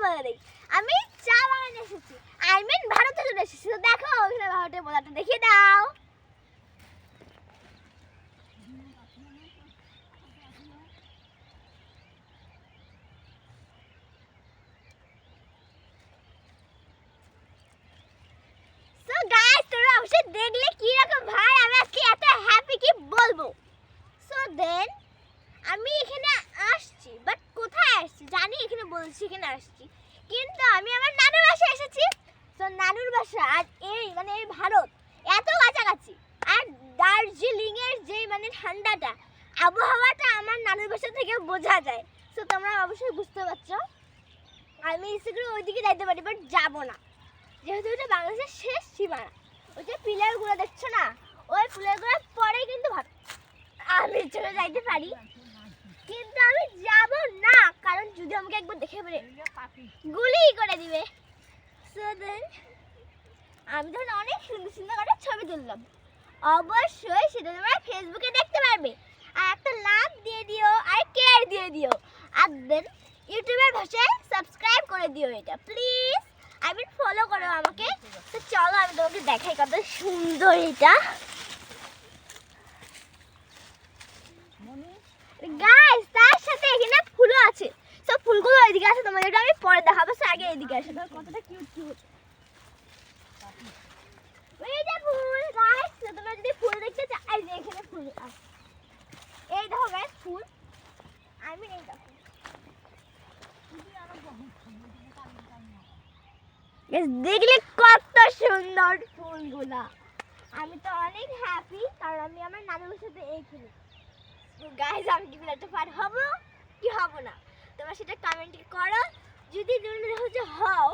বলে দিই, আমি চা বাগানে এসেছি, আই মিন ভারতে চলে এসেছি। তো দেখো ওখানে ভারতের মোজাটা দেখিয়ে দাও। দেখলে কি রকম ভাই, আমি আজকে এত হ্যাপি কি বলবো। সো দেন আমি এখানে আসছি, বাট কোথায় আসছি জানি, এখানে বলছি এখানে আসছি, কিন্তু আমি আমার নানুর বাসায় এসেছি। তো নানুর বাসা আর এই মানে এই ভারত এত কাছাকাছি, আর দার্জিলিং এর যে মানে ঠান্ডাটা আবহাওয়াটা আমার নানুর বাসা থেকে বোঝা যায়। তো তোমরা অবশ্যই বুঝতে পারছো আমি ইচ্ছে করে ওইদিকে যাইতে পারি, বাট যাবো না, যেহেতু এটা বাংলাদেশের শেষ সীমানা। ওই যে পিলারগুলো দেখছো না, ওই পিলারগুলো পরেই কিন্তু ভাব আমি চলে যাইতে পারি, কিন্তু আমি যাব না, কারণ যদি আমাকে একবার দেখে পড়ে গুলি করে দিবে। সো দেন আমি তখন অনেক সুন্দর সুন্দর করে ছবি তুললাম, অবশ্যই সেটা তোমরা ফেসবুকে দেখতে পারবে। আর একটা লাভ দিয়ে দিও আর কেয়ার দিয়ে দিও, আর দেন ইউটিউবের ভাষায় সাবস্ক্রাইব করে দিও এটা প্লিজ, আই মিন ফলো করো আমাকে। তো চলো আমি তোমাকে দেখাই কত সুন্দর এটা। গাইস তার সাথে এখানে ফুলও আছে, সব ফুলগুলো এদিকে আছে, তোমাদের আমি পরে দেখাবো। আগে এদিকে আসে, দেখো কতটা কিউট কিউট এই যে ফুল। গাইস তোমরা যদি ফুল দেখতে চাও, এই যে এখানে ফুল আছে, এই দেখো গাইস ফুল, আমি এই দেখো দেখলে কত সুন্দর ফুলগুলা। আমি তো অনেক হ্যাপি, কারণ আমি আমার নানুর সাথে এইখানে। গাইস আমি কি একটা পার হব কি হব না, তোমরা সেটা কমেন্টে করো। যদি তুমি দেখো যে হও,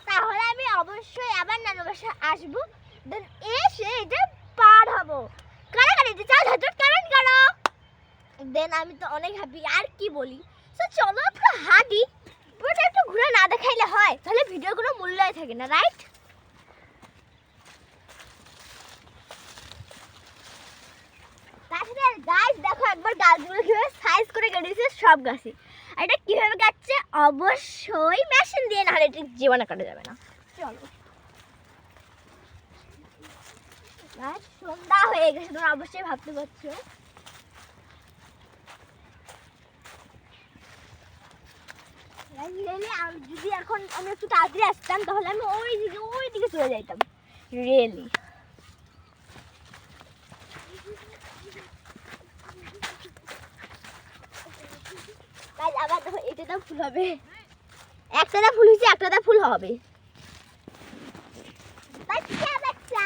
তাহলে আমি অবশ্যই আবার নানুর বাসায় আসবো, দেন এসে এটা পার হব। কারা কারা যেতে চাও ঝটঝট কমেন্ট করো। দেন আমি তো অনেক হ্যাপি, আর কি বলি। তো চলো পুরো হাঁটি, পুরোটা একটু ঘুরে না দেখাইলে হয়, তাহলে ভিডিওর কোনো মূল্যই থাকে না, রাইট? তাছাড়া গাছ দেখো একবার গাছগুলো কিভাবে সাইজ করে কেটেছে সব গাছে, আর এটা কিভাবে কাটছে অবশ্যই মেশিন দিয়ে, নাহলে এটা জীবনে কাটা যাবে না। চলো গাছ সন্ধ্যা হয়ে গেছে, তোমরা অবশ্যই ভাবতে পারছো। যদি এখন আমি একটু তাড়াতাড়ি আসতাম, তাহলে আমি ওই দিকে চলে যাইতাম রিয়েলি। আবার দেখো এটা ফুল হবে, একটা ফুল হয়েছে, একটা ফুল হবে। বাচ্চা বাচ্চা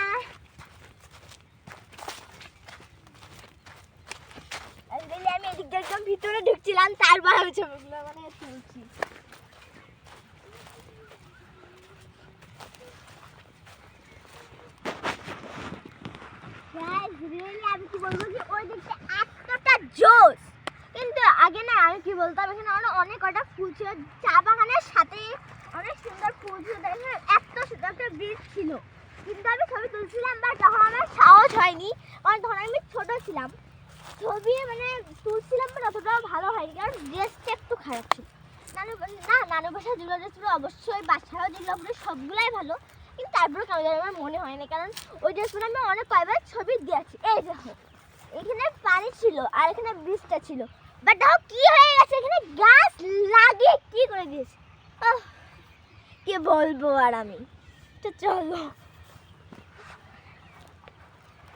আমি এদিক দিয়ে একদম ভিতরে ঢুকছিলাম, তারপর আমি ছবিগুলো মানে তুলছি। আমি কি বলবো যে ওই দিকটা এতটা জোস, কিন্তু আগে না আমি কি বলতাম, এখানে অনেক কটা ফুল ছিল, চা বাগানের সাথে অনেক সুন্দর ফুল ছিল, এত সুন্দর একটা ব্রিজ ছিল, কিন্তু আমি ছবি তুলছিলাম, বা তখন আমার সাহস হয়নি, কারণ তখন আমি ছোট ছিলাম, ছবি মানে তুলছিলাম, বাট অতটাও ভালো হয়নি, কারণ ড্রেসটা একটু খারাপ ছিল। নানু বাসায় যেগুলো ড্রেস ছিল, অবশ্যই বাসায়ও যেগুলো ছিল সবগুলাই ভালো, কিন্তু তারপরে কেন জানি আমার মনে হয় না, কারণ ওই ড্রেসগুলো আমি অনেক কয়েকবার ছবি দিয়েছি। এই দেখো এখানে পানি ছিল আর এখানে ব্রিজটা ছিল, বাট দেখো কি হয়ে গেছে, এখানে গাছ লাগিয়ে কি করে দিয়েছে, কি বলবো আর আমি। তো চলো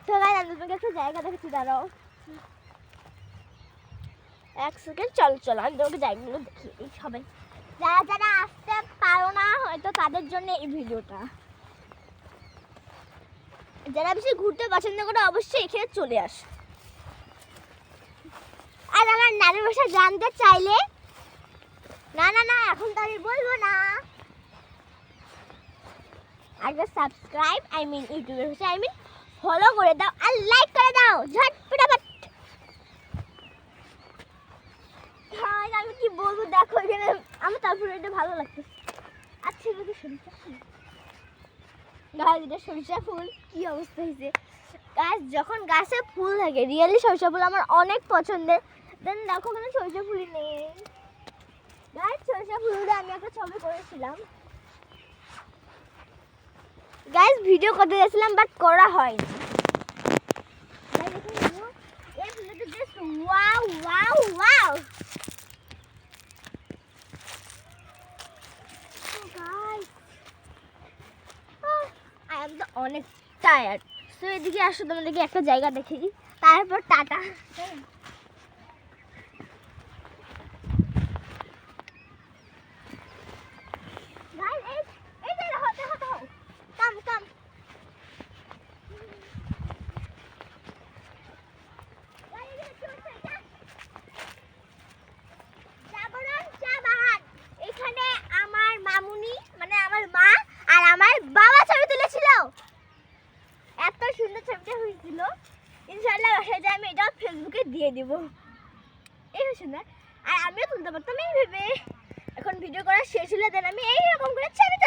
তো গাইস আমি তোমাকে একটা জায়গা দেখাচ্ছি, দাঁড়াও এক সেকেন্ড। চলো আমি তোমাকে জায়গাগুলো দেখি। এই সবাই যারা যারা আসতে পারো না হয়তো তাদের জন্য এই ভিডিওটা, যারা বেশি ঘুরতে পছন্দ করে অবশ্যই এখানে চলে আসে। আর আমার নানুর বাসা জানতে চাইলে, না এখন তো আমি বলবো না, আগে সাবস্ক্রাইব আই মিন ইউটিউবের ভাষায় আই মিন ফলো করে দাও আর লাইক করে দাও ঝটপটাপট। আমি কি বলবো, দেখো এখানে আমার তারপরে এটা ভালো লাগছে। আচ্ছা এটা সরিষা ফুল, গাছ এটা সরিষা ফুল, কি অবস্থা হয়েছে গাছ, যখন গাছে ফুল থাকে রিয়েলি সরিষা ফুল আমার অনেক পছন্দের। দেন দেখো ওখানে সরিষা ফুলই নেই, গাইস সরিষা ফুল দিয়ে আমি একটা ছবি করেছিলাম। গাইস ভিডিও করতে গেছিলাম বাট করা হয়নি। গাইস দেখুন এই ফুলটা just wow wow wow. Guys I am অনেক টায়ার্ড। সো এদিকে আসো তোমাদেরকে একটা জায়গা দেখিয়ে দিই, তারপর টাটা। এখানে আমার মামুনি মানে আমার মা আর আমার বাবা ছবি তুলেছিল। এত সুন্দর ছবিটা হয়েছিল। ইনশাআল্লাহ বাসায় আমি এটা ফেসবুকে দিয়ে দিব। এই সুন্দর আর আমিও তুলতে পারতাম এই ভেবে। এখন ভিডিও করা শেষ হলে দেন আমি এইরকম করে ছবি